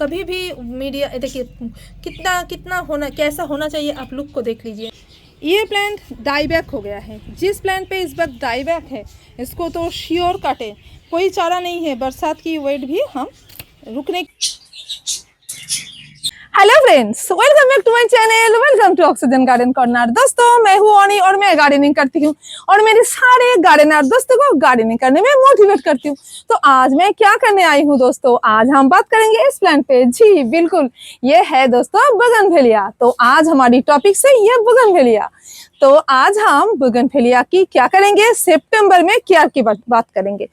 कभी भी मीडिया देखिए कितना कितना होना कैसा होना चाहिए, आप लुक को देख लीजिए। ये प्लांट डाई बैक हो गया है। जिस प्लांट पे इस वक्त डाई बैक है इसको तो श्योर काटे, कोई चारा नहीं है। बरसात की वेट भी हम रुकने। Hello friends, welcome back to my channel, welcome to oxygen garden corner. दोस्तों मैं हूँ ऑनी और मैं गार्डनिंग करती हूँ और मेरे सारे गार्डनर दोस्तों को गार्डनिंग करने में मोटिवेट करती हूँ। तो आज मैं क्या करने आई हूँ दोस्तों, आज हम बात करेंगे इस प्लांट पे। जी बिल्कुल, ये है दोस्तों बोगनवेलिया। तो आज हमारी टॉपिक से ये बोगनवेलिया। तो आज हम बोगनवेलिया की क्या करेंगे, सितंबर में केयर की बात करेंगे।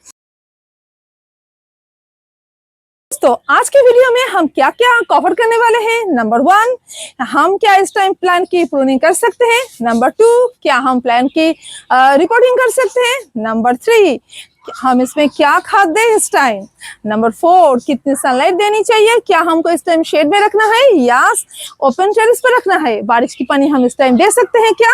तो आज के वीडियो में हम क्या क्या कवर करने वाले हैं। नंबर 1, हम क्या इस टाइम प्लांट की प्रूनिंग कर सकते हैं। नंबर 2, क्या हम प्लांट की रिपोर्टिंग कर सकते हैं। नंबर 3, हम इसमें क्या खाद दें इस टाइम। नंबर 4, कितनी सनलाइट देनी चाहिए, क्या हमको इस टाइम शेड में रखना है या ओपन टेरेस पर रखना है, बारिश की पानी हम इस टाइम दे सकते हैं क्या।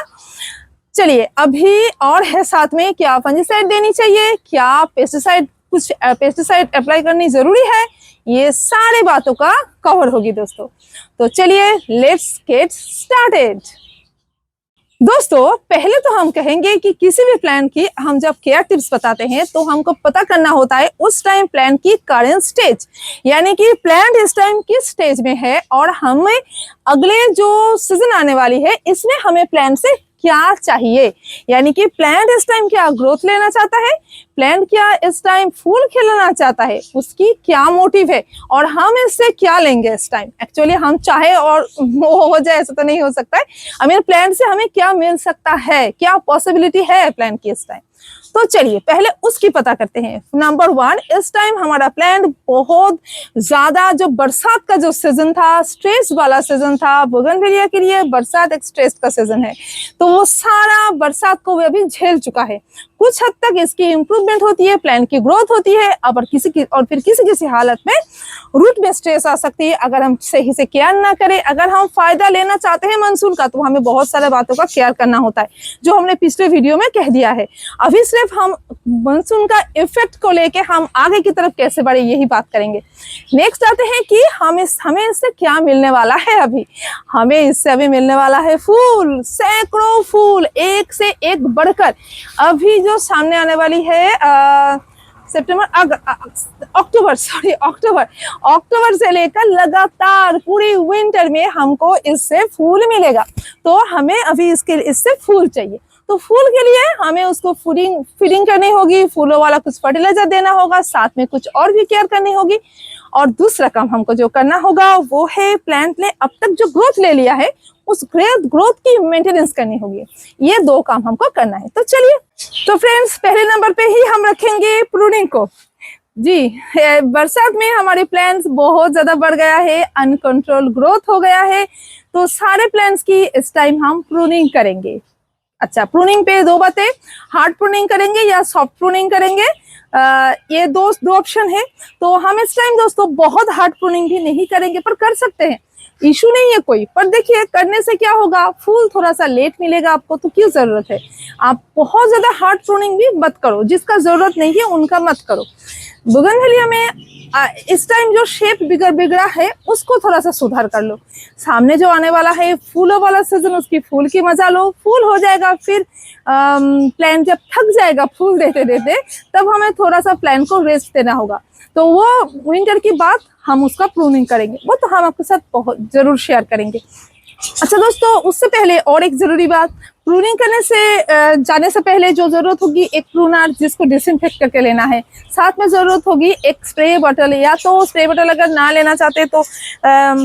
चलिए अभी और है साथ में, क्या फंजीसाइड देनी चाहिए, क्या पेस्टिसाइड कुछ पेस्टिसाइड अप्लाई करनी जरूरी है, ये सारे बातों का कवर होगी दोस्तों। तो चलिए लेट्स गेट स्टार्टेड। दोस्तों पहले तो हम कहेंगे कि किसी भी प्लांट की हम जब केयर टिप्स बताते हैं तो हमको पता करना होता है उस टाइम प्लांट की करंट स्टेज, यानी कि प्लांट इस टाइम किस स्टेज में है और हमें अगले जो सीजन आने वाली है इसमें हमें प्लांट से क्या चाहिए। यानी कि प्लांट इस टाइम क्या ग्रोथ लेना चाहता है, प्लांट क्या इस टाइम फूल खिलाना चाहता है, उसकी क्या मोटिव है और हम इससे क्या लेंगे इस टाइम। एक्चुअली हम चाहे और वो हो जाए ऐसा तो नहीं हो सकता है। आई मीन प्लांट से हमें क्या मिल सकता है, क्या पॉसिबिलिटी है प्लांट की इस टाइम। तो चलिए पहले उसकी पता करते हैं। नंबर 1, इस टाइम हमारा प्लांट बहुत ज्यादा, जो बरसात का जो सीजन था, स्ट्रेस वाला सीजन था बोगनवेलिया के लिए। बरसात एक स्ट्रेस का सीजन है, तो वो सारा बरसात को वो अभी झेल चुका है। कुछ हद तक इसकी इंप्रूवमेंट होती है, प्लांट की ग्रोथ होती है। अब फिर किसी हालत में रूट में स्ट्रेस आ सकती है अगर हम सही से केयर ना करें। अगर हम फायदा लेना चाहते हैं मानसून का तो हमें बहुत सारे बातों का केयर करना होता है, जो हमने पिछले वीडियो में कह दिया है। अभी सिर्फ हम मानसून का इफेक्ट को लेके हम आगे की तरफ कैसे बढ़े यही बात करेंगे। नेक्स्ट आते हैं कि हमें इससे क्या मिलने वाला है। अभी हमें इससे अभी मिलने वाला है फूल, सैकड़ों फूल एक से एक बढ़कर। अभी जो सामने आने वाली है अक्टूबर से लेकर लगातार पूरी विंटर में हमको इससे फूल मिलेगा। तो हमें अभी इससे फूल चाहिए। तो फूल के लिए हमें उसको फीडिंग करनी होगी, फूलों वाला कुछ फर्टिलाइजर देना होगा, साथ में कुछ और भी केयर करनी होगी। और दूसरा काम हमको जो करना होगा वो है प्लांट ने अब तक जो ग्रोथ ले लिया है उस ग्रोथ की मेंटेनेंस करनी होगी। ये 2 काम हमको करना है। तो चलिए, तो फ्रेंड्स पहले नंबर पे ही हम रखेंगे प्रूनिंग को। जी बरसात में हमारे प्लांट्स बहुत ज्यादा बढ़ गया है, अनकंट्रोल ग्रोथ हो गया है, तो सारे प्लांट्स की इस टाइम हम प्रूनिंग करेंगे। अच्छा, प्रूनिंग पे 2 बातें, हार्ड प्रूनिंग करेंगे या सॉफ्ट प्रूनिंग करेंगे। ये दो ऑप्शन है। तो हम इस टाइम दोस्तों बहुत हार्ड प्रूनिंग भी नहीं करेंगे, पर कर सकते हैं, इशू नहीं है कोई। पर देखिए करने से क्या होगा, फूल थोड़ा सा लेट मिलेगा आपको, तो क्यों जरूरत है। आप बहुत ज्यादा हार्ड प्रूनिंग भी मत करो, जिसका जरूरत नहीं है उनका मत करो। बोगनवेलिया में इस टाइम जो शेप बिगड़ा है उसको थोड़ा सा सुधार कर लो। सामने जो आने वाला है फूलों वाला सीजन, उसकी फूल की मजा लो। फूल हो जाएगा, फिर प्लांट जब थक जाएगा फूल देते देते, तब हमें थोड़ा सा प्लांट को रेस्ट देना होगा। तो वो विंटर की बात हम उसका प्रूनिंग करेंगे, वो तो हम आपके साथ बहुत जरूर शेयर करेंगे। अच्छा दोस्तों, उससे पहले और एक जरूरी बात, प्रूनिंग करने से जाने से पहले जो जरूरत होगी एक प्रूनर जिसको डिसइंफेक्ट करके लेना है। साथ में जरूरत होगी एक स्प्रे बॉटल, या तो स्प्रे बॉटल अगर ना लेना चाहते तो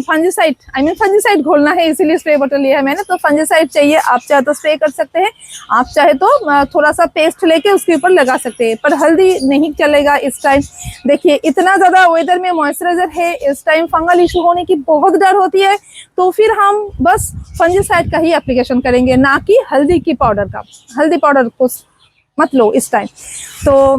फंजीसाइड घोलना है, इसीलिए स्प्रे बॉटल लिया है मैंने। तो फंजीसाइड चाहिए, आप चाहे तो स्प्रे कर सकते हैं, आप चाहे तो थोड़ा सा पेस्ट लेके उसके ऊपर लगा सकते हैं, पर हल्दी नहीं चलेगा इस टाइम। देखिए इतना ज्यादा वेदर में मॉइस्चराइजर है, इस टाइम फंगल इशू होने की बहुत डर होती है, तो फिर हम बस फंजीसाइड का ही एप्लीकेशन करेंगे, ना कि हल्दी की पाउडर का। हल्दी पाउडर को मत लो इस टाइम। तो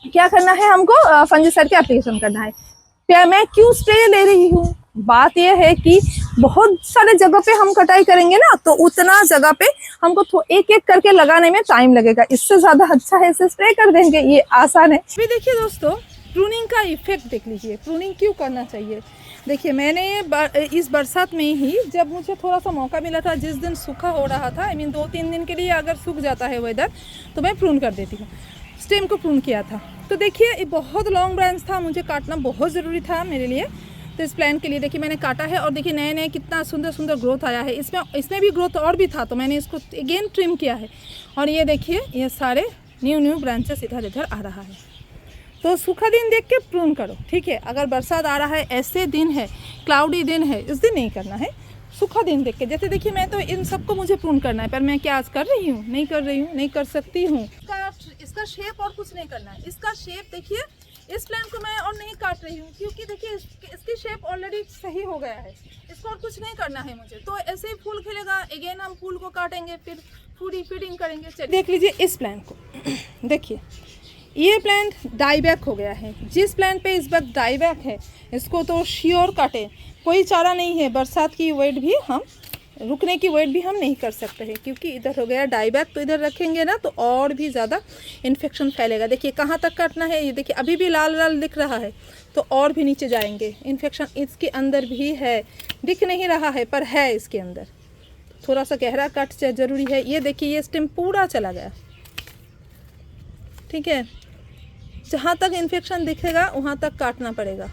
क्या करना है हमको, फंजीसाइड का एप्लीकेशन करना है। मैं क्यों स्प्रे ले रही हूँ, बात यह है कि बहुत सारे जगह पे हम कटाई करेंगे ना, तो उतना जगह पे हमको एक एक करके लगाने में टाइम लगेगा। इससे ज्यादा अच्छा है इसे स्प्रे कर देंगे, ये आसान है। अभी देखिए दोस्तों, प्रूनिंग का इफेक्ट देख लीजिए, प्रूनिंग क्यों करना चाहिए। देखिए मैंने इस बरसात में ही जब मुझे थोड़ा सा मौका मिला था, जिस दिन सूखा हो रहा था, आई मीन 2-3 दिन के लिए अगर सूख जाता है वेदर तो मैं प्रून कर देती हूँ, स्टेम को प्रून किया था। तो देखिए ये बहुत लॉन्ग ब्रांच था, मुझे काटना बहुत ज़रूरी था मेरे लिए, तो इस प्लांट के लिए देखिए मैंने काटा है। और देखिए नए नए कितना सुंदर सुंदर ग्रोथ आया है, इसमें भी ग्रोथ और भी था, तो मैंने इसको अगेन ट्रिम किया है। और ये देखिए ये सारे न्यू ब्रांचेस इधर इधर आ रहा है। तो सूखा दिन देख के प्रून करो, ठीक है। अगर बरसात आ रहा है, ऐसे दिन है, क्लाउडी दिन है, इस दिन नहीं करना है, सूखा दिन देख के। जैसे देखिए मैं तो इन सबको मुझे प्रून करना है, पर मैं क्या आज कर रही हूँ, नहीं कर रही हूँ, नहीं कर सकती हूँ। इसका शेप और कुछ नहीं करना है। इसका शेप देखिए, इस प्लांट को मैं और नहीं काट रही हूँ क्योंकि देखिए इसकी शेप ऑलरेडी सही हो गया है, इसको और कुछ नहीं करना है मुझे। तो ऐसे ही फूल खिलेगा, अगेन हम फूल को काटेंगे, फिर पूरी फीडिंग करेंगे। चलिए देख लीजिए इस प्लांट को। देखिए ये प्लांट डाईबैक हो गया है। जिस प्लांट पे इस वक्त डाईबैक है इसको तो श्योर काटे, कोई चारा नहीं है। बरसात की वेट भी हम रुकने की वेट भी हम नहीं कर सकते हैं, क्योंकि इधर हो गया डाईबैक, तो इधर रखेंगे ना तो और भी ज़्यादा इन्फेक्शन फैलेगा। देखिए कहाँ तक काटना है, ये देखिए अभी भी लाल लाल दिख रहा है, तो और भी नीचे जाएंगे। इन्फेक्शन इसके अंदर भी है, दिख नहीं रहा है पर है इसके अंदर। थोड़ा सा गहरा काट जरूरी है। ये देखिए ये स्टेम पूरा चला गया, ठीक है। जहाँ तक इन्फेक्शन दिखेगा वहाँ तक काटना पड़ेगा।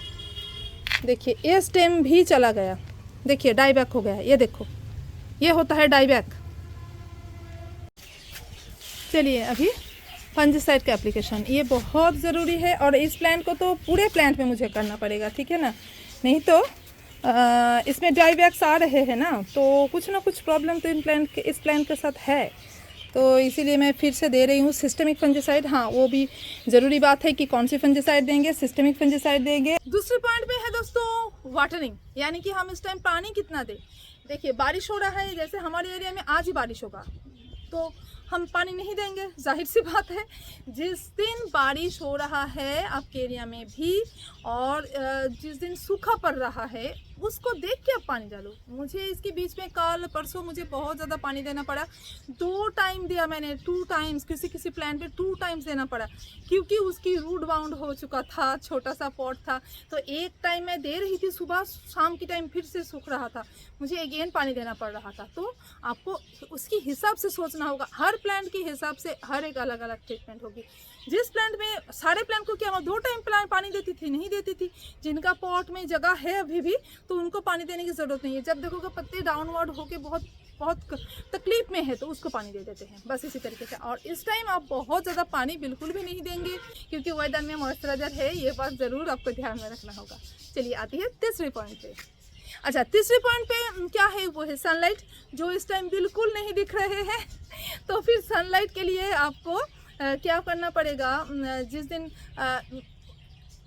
देखिए ये स्टेम भी चला गया, देखिए डाईबैक हो गया है, ये देखो ये होता है डाईबैक। चलिए अभी फंजीसाइड का एप्लीकेशन, ये बहुत ज़रूरी है। और इस प्लांट को तो पूरे प्लांट में मुझे करना पड़ेगा, ठीक है ना, नहीं तो इसमें डाईबैक्स आ रहे हैं ना, तो कुछ ना कुछ प्रॉब्लम तो इस प्लांट के साथ है। तो इसीलिए मैं फिर से दे रही हूँ सिस्टेमिक फंजीसाइड। हाँ वो भी ज़रूरी बात है कि कौन सी फंजीसाइड देंगे, सिस्टेमिक फंजीसाइड देंगे। दूसरे पॉइंट पे है दोस्तों वाटरिंग, यानी कि हम इस टाइम पानी कितना दें। देखिए बारिश हो रहा है, जैसे हमारे एरिया में आज ही बारिश होगा तो हम पानी नहीं देंगे, जाहिर सी बात है। जिस दिन बारिश हो रहा है आपके एरिया में भी, और जिस दिन सूखा पड़ रहा है उसको देख के आप पानी डालो। मुझे इसके बीच में कल परसों मुझे बहुत ज़्यादा पानी देना पड़ा, 2 टाइम दिया मैंने, 2 टाइम्स, किसी प्लांट पे 2 टाइम्स देना पड़ा, क्योंकि उसकी रूट बाउंड हो चुका था, छोटा सा पॉट था। तो एक टाइम मैं दे रही थी सुबह, शाम की टाइम फिर से सूख रहा था, मुझे अगेन पानी देना पड़ रहा था। तो आपको उसकी हिसाब से सोचना होगा, हर प्लांट के हिसाब से हर एक अलग अलग ट्रीटमेंट होगी। जिस प्लांट में सारे प्लांट को क्या मैं 2 टाइम प्लांट पानी देती थी, नहीं देती थी। जिनका पॉट में जगह है अभी भी, तो उनको पानी देने की ज़रूरत नहीं है। जब देखोगे पत्ते डाउनवर्ड होके बहुत तकलीफ में है तो उसको पानी दे देते हैं, बस इसी तरीके से। और इस टाइम आप बहुत ज़्यादा पानी बिल्कुल भी नहीं देंगे, क्योंकि वेदर में मॉइस्चराइजर है, ये बात ज़रूर आपको ध्यान में रखना होगा। चलिए आती है तीसरे पॉइंट पे। अच्छा तीसरे पॉइंट पे क्या है, वो है सनलाइट, जो इस टाइम बिल्कुल नहीं दिख रहे हैं। तो फिर सनलाइट के लिए आपको क्या करना पड़ेगा, जिस दिन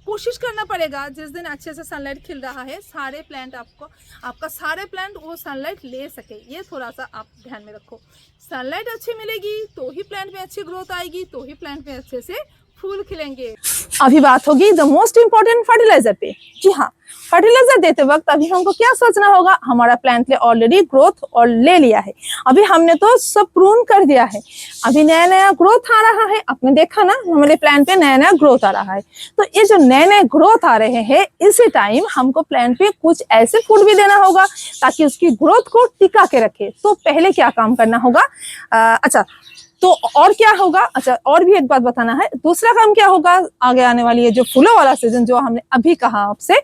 कोशिश करना पड़ेगा, जिस दिन अच्छे से सनलाइट खिल रहा है, सारे प्लांट आपका सारे प्लांट वो सनलाइट ले सके, ये थोड़ा सा आप ध्यान में रखो। सनलाइट अच्छी मिलेगी तो ही प्लांट में अच्छी ग्रोथ आएगी, तो ही प्लांट में अच्छे से फूल खिलेंगे। अभी बात होगी द मोस्ट इम्पोर्टेंट फर्टिलाइजर पे। जी हाँ, फर्टिलाइजर देते वक्त अभी हमको क्या सोचना होगा, हमारा प्लांट ने ऑलरेडी ग्रोथ और ले लिया है, अभी हमने तो सब प्रून कर दिया है, अभी नया नया ग्रोथ आ रहा है। आपने देखा ना हमारे प्लांट पे नया नया ग्रोथ आ रहा है, तो ये जो नए नए ग्रोथ आ रहे हैं, इसी टाइम हमको प्लांट पे कुछ ऐसे फूड भी देना होगा ताकि उसकी ग्रोथ को टिका के रखे। तो पहले क्या काम करना होगा, अच्छा तो और क्या होगा, अच्छा और भी एक बात बताना है, दूसरा काम क्या होगा, आगे आने वाली है जो फूलों वाला सीजन जो हमने अभी कहा आपसे,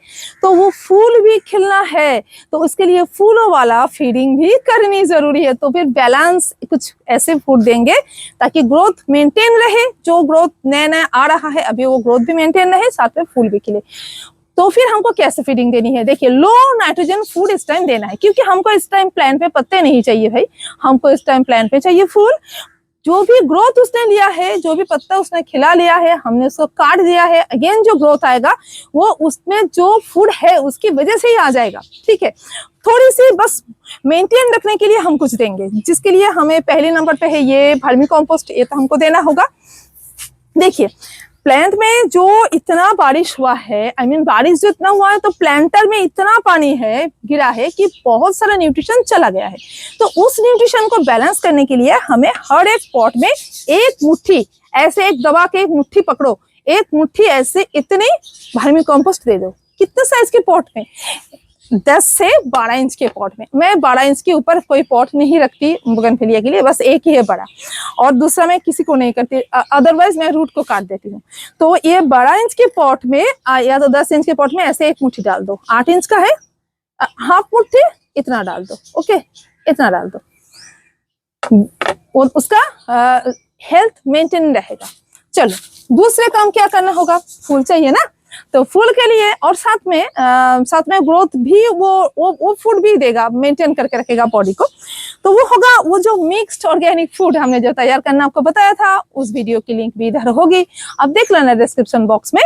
तो वो फूल भी खिलना है, तो उसके लिए फूलों वाला फीडिंग भी करनी जरूरी है। तो फिर बैलेंस कुछ ऐसे फूड देंगे ताकि ग्रोथ मेंटेन रहे, जो ग्रोथ नया नया आ रहा है अभी वो ग्रोथ भी मेंटेन रहे, साथ में फूल भी खिले। तो फिर हमको कैसे फीडिंग देनी है, देखिए लो नाइट्रोजन फूड इस टाइम देना है, क्योंकि हमको इस टाइम प्लांट पे पत्ते नहीं चाहिए भाई, हमको इस टाइम प्लांट पे चाहिए फूल। जो भी ग्रोथ उसने लिया है, जो भी पत्ता उसने खिला लिया है, हमने उसको काट दिया है, अगेन जो ग्रोथ आएगा वो उसमें जो फूड है उसकी वजह से ही आ जाएगा, ठीक है। थोड़ी सी बस मेंटेन रखने के लिए हम कुछ देंगे, जिसके लिए हमें पहले नंबर पे है ये वर्मी कंपोस्ट, ये तो हमको देना होगा। देखिए प्लांट में जो इतना बारिश हुआ है, आई मीन बारिश जो इतना हुआ है, तो प्लांटर में इतना पानी है गिरा है कि बहुत सारा न्यूट्रिशन चला गया है। तो उस न्यूट्रिशन को बैलेंस करने के लिए हमें हर एक पॉट में एक मुट्ठी, ऐसे एक दबा के एक मुट्ठी पकड़ो, एक मुट्ठी ऐसे इतनी वर्मी कंपोस्ट दे दो। कितने साइज के पॉट में? 10 से 12 इंच के पॉट में। मैं 12 इंच के ऊपर कोई पॉट नहीं रखती बोगनवेलिया के लिए, बस एक ही है बड़ा, और दूसरा मैं किसी को नहीं करती, अदरवाइज मैं रूट को काट देती हूँ। तो ये 12 इंच के पॉट में या तो 10 इंच के पॉट में ऐसे एक मुट्ठी डाल दो। 8 इंच का है, हाफ मुट्ठी इतना डाल दो। ओके, इतना डाल दो, उसका हेल्थ मेंटेन रहेगा। चलो दूसरे काम क्या करना होगा? फूल चाहिए ना, तो फूल के लिए और साथ में ग्रोथ भी वो फूड भी देगा, मेंटेन करके रखेगा बॉडी को। तो वो होगा वो जो मिक्स्ड ऑर्गेनिक फूड हमने जो तैयार करना आपको बताया था, उस वीडियो की लिंक भी इधर होगी, आप देख लेना डिस्क्रिप्शन बॉक्स में।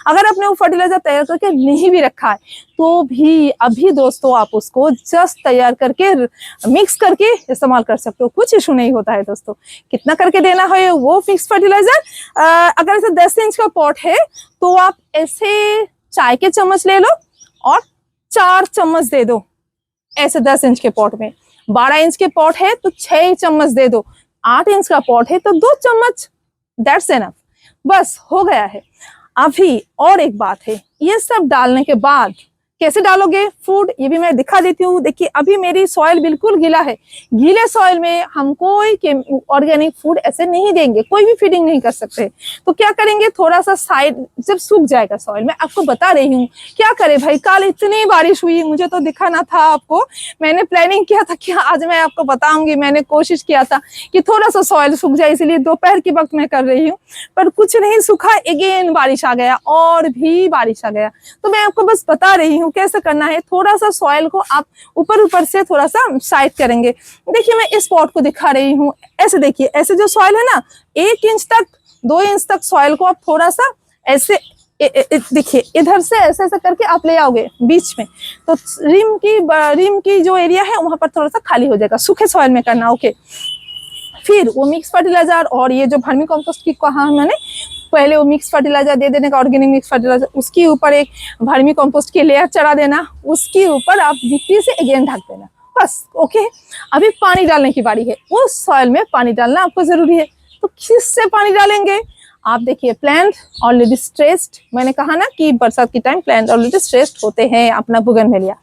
अगर आपने वो फर्टिलाइजर तैयार करके नहीं भी रखा है तो भी अभी दोस्तों आप उसको जस्ट तैयार करके मिक्स करके इस्तेमाल कर सकते हो, कुछ इशू नहीं होता है दोस्तों। कितना करके देना है वो फिक्स फर्टिलाइजर? अगर ऐसे 10 इंच का पॉट है तो आप ऐसे चाय के चम्मच ले लो और 4 चम्मच दे दो ऐसे 10 इंच के पॉट में। 12 इंच के पॉट है तो 6 चम्मच दे दो। 8 इंच का पॉट है तो 2 चम्मच, दैट्स एनफ, बस हो गया है। अभी और एक बात है, ये सब डालने के बाद कैसे डालोगे फूड, ये भी मैं दिखा देती हूँ। देखिए अभी मेरी सॉइल बिल्कुल गीला है, गीले सॉइल में हम कोई ऑर्गेनिक फूड ऐसे नहीं देंगे, कोई भी फीडिंग नहीं कर सकते। तो क्या करेंगे, थोड़ा सा साइड, जब सूख जाएगा सॉइल, मैं आपको बता रही हूँ क्या करे भाई। कल इतनी बारिश हुई, मुझे तो दिखाना था आपको, मैंने प्लानिंग किया था कि आज मैं आपको बताऊंगी, मैंने कोशिश किया था कि थोड़ा सा सॉइल सूख जाए, इसलिए दोपहर के वक्त मैं कर रही हूँ, पर कुछ नहीं सूखा, अगेन बारिश आ गया और भी बारिश आ गया। तो मैं आपको बस बता रही हूँ कैसे करना है। थोड़ा सा सॉइल को आप ऊपर से थोड़ा सा साइड करेंगे। देखिए मैं इस पॉट को दिखा रही हूँ, ऐसे देखिए, ऐसे जो सॉइल है ना, 1 इंच तक 2 इंच तक सॉइल को आप थोड़ा सा ऐसे देखिए इधर से ऐसे ऐसे करके आप ले आओगे बीच में, तो रिम की जो एरिया है वहां पर थोड़ा सा खाली हो जाएगा। सूखे सॉइल में करना, ओके। फिर वो मिक्स फर्टिलाइजर और ये जो वर्मी कंपोस्ट की कहा मैंने, पहले वो मिक्स फर्टिलाइजर दे देने का, ऑर्गेनिक मिक्स फर्टिलाइजर, उसके ऊपर एक वर्मी कंपोस्ट की लेयर चढ़ा देना, उसके ऊपर आप मिट्टी से अगेन ढक देना, बस ओके। अभी पानी डालने की बारी है, उस सॉइल में पानी डालना आपको जरूरी है। तो किससे पानी डालेंगे? आप देखिए प्लांट ऑलरेडी स्ट्रेस्ड, मैंने कहा ना कि बरसात की टाइम प्लांट ऑलरेडी स्ट्रेस्ड होते हैं अपना बोगनवेलिया।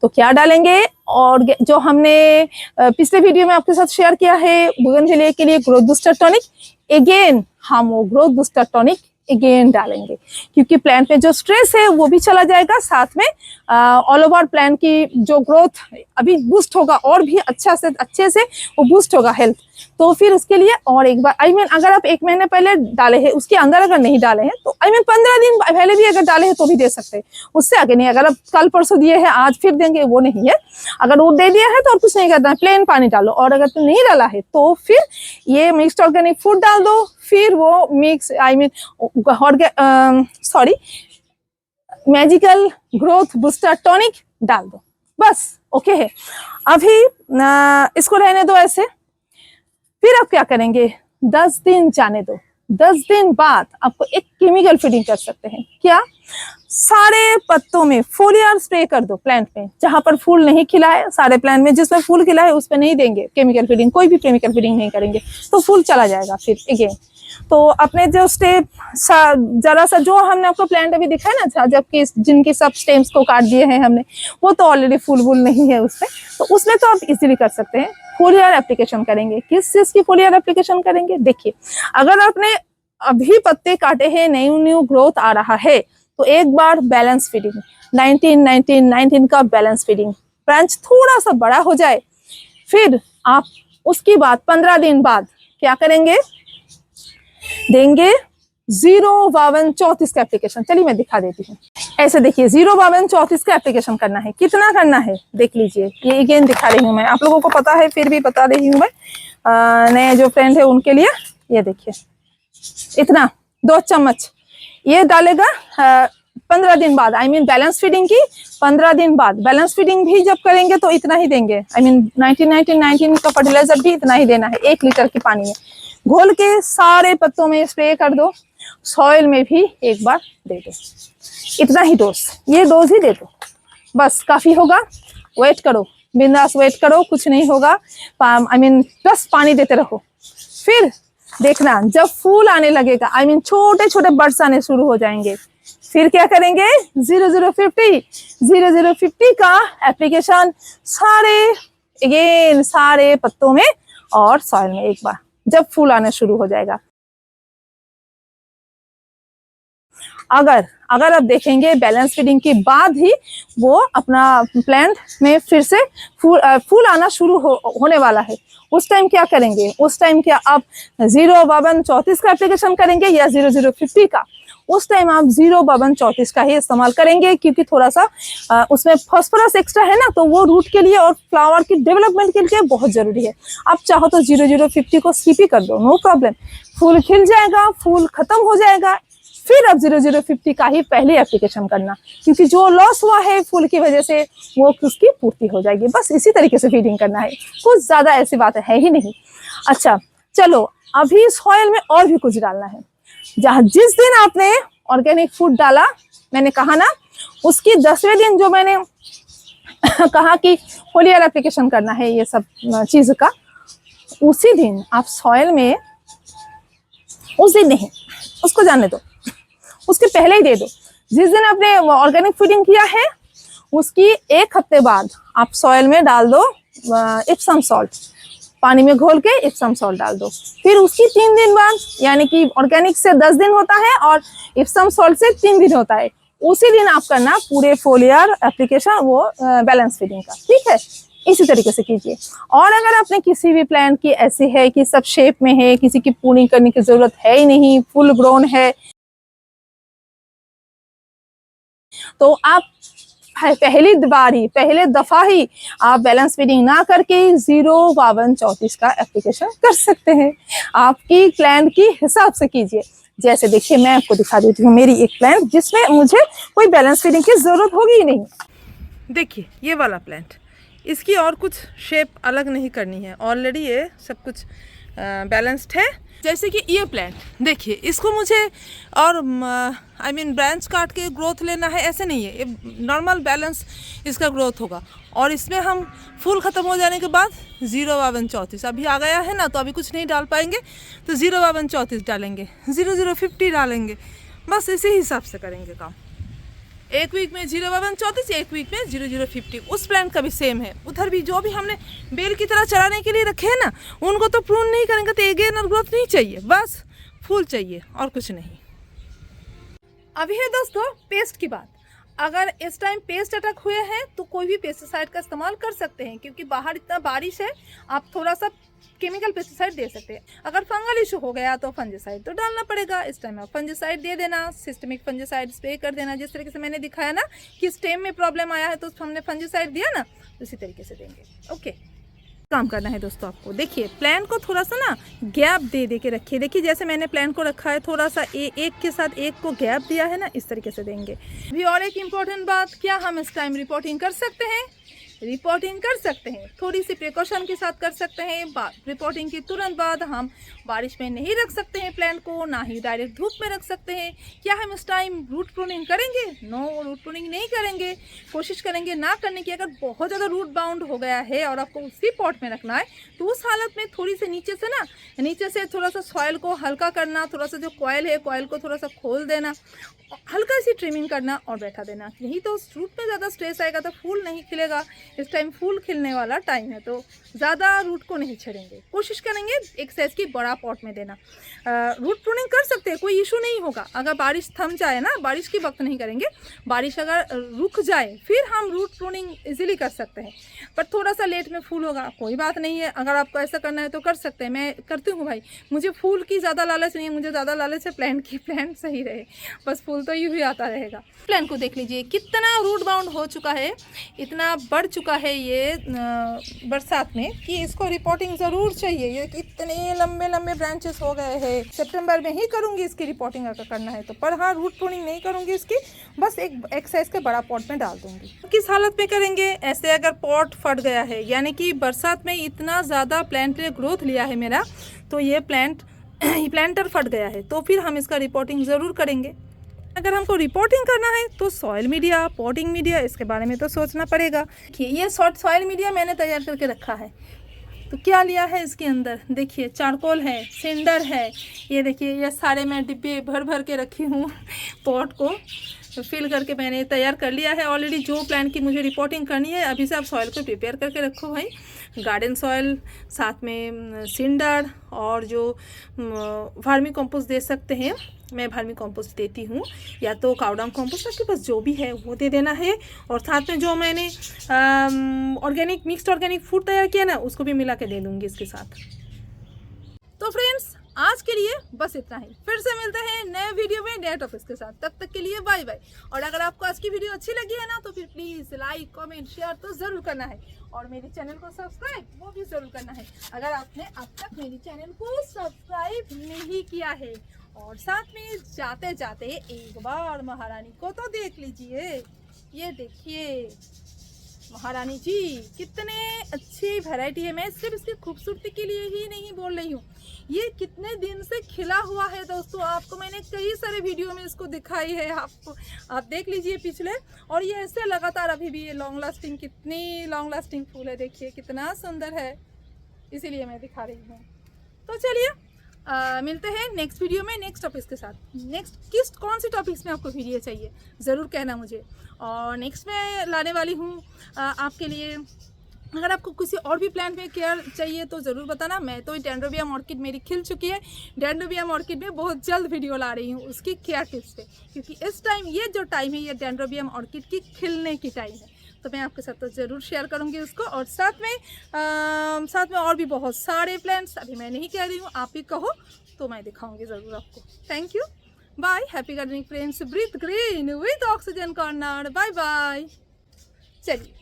तो क्या डालेंगे, और जो हमने पिछले वीडियो में आपके साथ शेयर किया है बोगनवेलिया के लिए ग्रोथ बूस्टर टॉनिक, अगेन हम वो ग्रोथ बूस्टर टॉनिक अगेन डालेंगे, क्योंकि प्लांट में जो स्ट्रेस है वो भी चला जाएगा, साथ में ऑल ओवर प्लांट की जो ग्रोथ अभी बूस्ट होगा, और भी अच्छे से वो बूस्ट होगा हेल्थ। तो फिर उसके लिए और एक बार अगर आप 1 महीने पहले डाले हैं, उसके अंदर अगर नहीं डाले हैं तो 15 दिन पहले भी अगर डाले हैं तो भी दे सकते हैं, उससे आगे नहीं। अगर आप कल परसों दिए हैं आज फिर देंगे, वो नहीं है। अगर वो दे दिया है तो और कुछ नहीं करना है, प्लेन पानी डालो। और अगर तो नहीं डाला है तो फिर ये मिक्स्ड ऑर्गेनिक फूड डाल दो, फिर वो मैजिकल ग्रोथ बूस्टर टॉनिक डाल दो, बस ओके है। अभी इसको रहने दो ऐसे। फिर आप क्या करेंगे, 10 दिन जाने दो। 10 दिन बाद आपको एक केमिकल फीडिंग कर सकते हैं। क्या? सारे पत्तों में फोलियर स्प्रे कर दो, प्लांट में जहां पर फूल नहीं खिला है, सारे प्लांट में जिसमें फूल खिला है उस पर नहीं देंगे केमिकल फीडिंग, कोई भी केमिकल फीडिंग नहीं करेंगे, तो फूल चला जाएगा फिर अगेन। तो अपने जो स्टेप जरा सा जो हमने आपको प्लांट अभी दिखाया ना, जबकि जिनकी सब स्टेम्स को काट दिए हैं हमने, वो तो ऑलरेडी फूल वूल नहीं है उसमें, तो उसमें तो आप इजीली कर सकते हैं। फोलियर एप्लीकेशन करेंगे, किस चीज की फोलियर एप्लीकेशन करेंगे? देखिए अगर आपने अभी पत्ते काटे हैं, न्यू ग्रोथ आ रहा है, तो एक बार बैलेंस फीडिंग 19-19-19 का बैलेंस फीडिंग, ब्रांच थोड़ा सा बड़ा हो जाए, फिर आप उसके बाद 15 दिन बाद क्या करेंगे, देंगे 0-52-34 का एप्लीकेशन। चलिए मैं दिखा देती हूँ। ऐसे देखिए 0-52-34 का एप्लीकेशन करना है। कितना करना है देख लीजिए, ये अगेन दिखा रही हूँ मैं, आप लोगों को पता है फिर भी बता रही हूँ मैं, नए जो फ्रेंड है उनके लिए। ये देखिए इतना 2 चम्मच ये डालेगा 15 दिन बाद, बैलेंस फीडिंग की 15 दिन बाद। बैलेंस फीडिंग भी जब करेंगे तो इतना ही देंगे, 19-19-19 का फर्टिलाइजर भी इतना ही देना है, 1 लीटर के पानी में घोल के सारे पत्तों में स्प्रे कर दो, सॉइल में भी एक बार दे दो। इतना ही डोज, ये डोज ही दे दो, बस काफी होगा। वेट करो, बिंदास वेट करो, कुछ नहीं होगा। बस पानी देते रहो। फिर देखना जब फूल आने लगेगा, आई मीन छोटे छोटे बर्ड्स आने शुरू हो जाएंगे, फिर क्या करेंगे 0050 का एप्लीकेशन सारे पत्तों में और सॉइल में एक बार जब फूल आने शुरू हो जाएगा। अगर आप देखेंगे बैलेंस फीडिंग के बाद ही वो अपना प्लांट में फिर से फूल आना शुरू होने वाला है, उस टाइम क्या करेंगे, उस टाइम क्या आप 05234 का एप्लीकेशन करेंगे या 0050 का? उस टाइम आप 05234 का ही इस्तेमाल करेंगे, क्योंकि थोड़ा सा उसमें फास्फोरस एक्स्ट्रा है ना, तो वो रूट के लिए और फ्लावर की डेवलपमेंट के लिए बहुत जरूरी है। आप चाहो तो 0050 को स्किप ही कर दो, नो प्रॉब्लम, फूल खिल जाएगा, फूल खत्म हो जाएगा, फिर अब 0050 का ही पहले एप्लीकेशन करना, क्योंकि जो लॉस हुआ है फूल की वजह से वो उसकी पूर्ति हो जाएगी। बस इसी तरीके से फीडिंग करना है, कुछ ज्यादा ऐसी बात है ही नहीं। अच्छा चलो, अभी सॉइल में और भी कुछ डालना है। जहाँ जिस दिन आपने ऑर्गेनिक फूड डाला, मैंने कहा ना, उसकी 10वें दिन जो मैंने कहा कि फोलियर एप्लीकेशन करना है ये सब चीज का, उसी दिन आप सॉइल में, उस दिन नहीं, उसको जाने दो, उसके पहले ही दे दो। जिस दिन आपने ऑर्गेनिक फीडिंग किया है उसकी 1 हफ्ते बाद आप सॉइल में डाल दो इप्सम सॉल्ट, पानी में घोल के इप्सम सॉल्ट डाल दो। फिर उसकी 3 दिन बाद, यानी कि ऑर्गेनिक से 10 दिन होता है और इप्सम सॉल्ट से 3 दिन होता है, उसी दिन आप करना पूरे फोलियर एप्लीकेशन वो बैलेंस फीडिंग का, ठीक है? इसी तरीके से कीजिए। और अगर आपने किसी भी प्लांट की ऐसी है कि सब शेप में है, किसी की प्रूनिंग करने की जरूरत है ही नहीं, फुल ग्रोन है, तो आप पहले दफा ही आप बैलेंस फीडिंग ना करके 05234 का एप्लीकेशन कर सकते हैं। आपकी प्लांट की हिसाब से कीजिए। जैसे देखिए, मैं आपको दिखा देती हूँ मेरी एक प्लांट जिसमें मुझे कोई बैलेंस फीडिंग की जरूरत होगी ही नहीं। देखिए ये वाला प्लांट, इसकी और कुछ शेप अलग नहीं करनी है, ऑलरेडी ये सब कुछ बैलेंस्ड है। जैसे कि ये प्लांट देखिए, इसको मुझे और आई मीन ब्रांच काट के ग्रोथ लेना है, ऐसे नहीं है, ये नॉर्मल बैलेंस इसका ग्रोथ होगा। और इसमें हम फूल ख़त्म हो जाने के बाद 05234 अभी आ गया है ना, तो अभी कुछ नहीं डाल पाएंगे, तो 05234 डालेंगे, 0050 डालेंगे, बस इसी हिसाब से करेंगे काम। 1 वीक में 05234, 1 वीक में 0050। उस प्लांट का भी सेम है, उधर भी जो भी हमने बेल की तरह चढ़ाने के लिए रखे हैं ना, उनको तो प्रून नहीं करेंगे, तो एगेन और ग्रोथ नहीं चाहिए, बस फूल चाहिए और कुछ नहीं। अभी है दोस्तों पेस्ट की बात। अगर इस टाइम पेस्ट अटैक हुए हैं तो कोई भी पेस्टिसाइड का इस्तेमाल कर सकते हैं, क्योंकि बाहर इतना बारिश है, आप थोड़ा सा केमिकल पेस्टिसाइड दे सकते हैं। अगर फंगल इशू हो गया तो फंजिसाइड तो डालना पड़ेगा। इस टाइम आप फंजिसाइड दे देना, सिस्टमिक फंजिसाइड स्प्रे कर देना, जिस तरीके से मैंने दिखाया ना कि स्टेम में प्रॉब्लम आया है तो हमने फंजिसाइड दिया ना, उसी तरीके से देंगे। ओके, काम करना है दोस्तों आपको। देखिए प्लांट को थोड़ा सा ना गैप दे के रखिए। देखिए जैसे मैंने प्लांट को रखा है, थोड़ा सा एक के साथ एक को गैप दिया है ना, इस तरीके से देंगे। अभी और एक इम्पॉर्टेंट बात, क्या हम इस टाइम रिपोर्टिंग कर सकते हैं? रिपोर्टिंग कर सकते हैं, थोड़ी सी प्रिकॉशन के साथ कर सकते हैं। रिपोर्टिंग के तुरंत बाद हम बारिश में नहीं रख सकते हैं प्लांट को, ना ही डायरेक्ट धूप में रख सकते हैं। क्या हम इस टाइम रूट प्रूनिंग करेंगे? नो, रूट प्रूनिंग नहीं करेंगे, कोशिश करेंगे ना करने की। अगर बहुत ज़्यादा रूट बाउंड हो गया है और आपको उसी पॉट में रखना है, तो उस हालत में थोड़ी सी नीचे से थोड़ा सा सॉइल को हल्का करना, थोड़ा सा जो कॉयल है कॉयल को थोड़ा सा खोल देना, हल्का सी ट्रिमिंग करना और बैठा देना। नहीं तो उस रूट में ज़्यादा स्ट्रेस आएगा तो फूल नहीं खिलेगा। इस टाइम फूल खिलने वाला टाइम है, तो ज़्यादा रूट को नहीं छेड़ेंगे, कोशिश करेंगे एक साइज की बड़ा पॉट में देना। रूट प्रूनिंग कर सकते हैं, कोई इशू नहीं होगा। अगर बारिश थम जाए ना, बारिश के वक्त नहीं करेंगे, बारिश अगर रुक जाए फिर हम रूट प्रूनिंग इजीली कर सकते हैं, पर थोड़ा सा लेट में फूल होगा, कोई बात नहीं है। अगर आपको ऐसा करना है तो कर सकते हैं, मैं करती हूँ भाई। मुझे फूल की ज़्यादा लालच नहीं है, मुझे ज़्यादा लालच है प्लांट की, प्लांट सही रहे, बस फूल तो यूँ ही आता रहेगा। प्लांट को देख लीजिए कितना रूट बाउंड हो चुका है, इतना बढ़ चुका है ये बरसात में कि इसको रिपोर्टिंग ज़रूर चाहिए। ये इतने लंबे लंबे ब्रांचेस हो गए हैं। सितंबर में ही करूँगी इसकी रिपोर्टिंग अगर करना है तो, पर हाँ रूट प्रूनिंग नहीं करूँगी इसकी, बस एक साइज के बड़ा पॉट में डाल दूँगी। किस हालत में करेंगे? ऐसे अगर पॉट फट गया है, यानी कि बरसात में इतना ज़्यादा प्लांट ने ग्रोथ लिया है मेरा, तो ये प्लांटर फट गया है, तो फिर हम इसका रिपोर्टिंग ज़रूर करेंगे। अगर हमको रिपोर्टिंग करना है तो सॉइल मीडिया, पॉटिंग मीडिया, इसके बारे में तो सोचना पड़ेगा। कि ये सॉइल मीडिया मैंने तैयार करके रखा है, तो क्या लिया है इसके अंदर, देखिए चारकोल है, सिंडर है, ये देखिए ये सारे मैं डिब्बे भर भर के रखी हूँ पॉट को फिल करके मैंने तैयार कर लिया है ऑलरेडी। जो प्लान की मुझे रिपोर्टिंग करनी है अभी से आप सॉइल को प्रिपेयर करके रखो भाई, गार्डन सॉइल, साथ में सिंडर और जो वर्मी कंपोस्ट दे सकते हैं, मैं वर्मी कंपोस्ट देती हूँ, या तो काउडांग कंपोस्ट, आपके पास जो भी है वो दे देना है। और साथ में जो मैंने ऑर्गेनिक मिक्स्ड ऑर्गेनिक फूड तैयार किया ना, उसको भी मिला के दे दूँगी इसके साथ। तो फ्रेंड्स आज के लिए बस इतना ही, फिर से मिलते हैं नए वीडियो में नए टॉपिक्स के साथ, तब तक के लिए बाय बाय। और अगर आपको आज की वीडियो अच्छी लगी है ना तो फिर प्लीज़ लाइक कमेंट शेयर तो ज़रूर करना है, और मेरे चैनल को सब्सक्राइब वो भी ज़रूर करना है अगर आपने अब तक मेरे चैनल को सब्सक्राइब नहीं किया है। और साथ में जाते जाते एक बार महारानी को तो देख लीजिए, ये देखिए महारानी जी कितने अच्छी वैरायटी है। मैं सिर्फ इसकी खूबसूरती के लिए ही नहीं बोल रही हूँ, ये कितने दिन से खिला हुआ है दोस्तों, आपको मैंने कई सारे वीडियो में इसको दिखाई है, आपको आप देख लीजिए पिछले। और ये ऐसे लगातार अभी भी ये लॉन्ग लास्टिंग, कितनी लॉन्ग लास्टिंग फूल है, देखिए कितना सुंदर है, इसीलिए मैं दिखा रही हूँ। तो चलिए मिलते हैं नेक्स्ट वीडियो में नेक्स्ट टॉपिक्स के साथ। नेक्स्ट कौन सी टॉपिक्स में आपको वीडियो चाहिए ज़रूर कहना मुझे, और नेक्स्ट में लाने वाली हूँ आपके लिए। अगर आपको किसी और भी प्लांट में केयर चाहिए तो ज़रूर बताना। मैं तो डेंड्रोबियम ऑर्किड मेरी खिल चुकी है, डेंड्रोबियम ऑर्किड में बहुत जल्द वीडियो ला रही हूँ उसकी केयर टिप्स पे, क्योंकि इस टाइम ये जो टाइम है ये डेंड्रोबियम ऑर्किड की खिलने की टाइम है, तो मैं आपके साथ तो ज़रूर शेयर करूँगी उसको। और साथ में और भी बहुत सारे प्लांट्स अभी मैं नहीं कह रही हूँ, आप ही कहो तो मैं दिखाऊँगी ज़रूर आपको। Thank you, bye, happy gardening friends, breathe green with oxygen corner, bye bye. चलिए।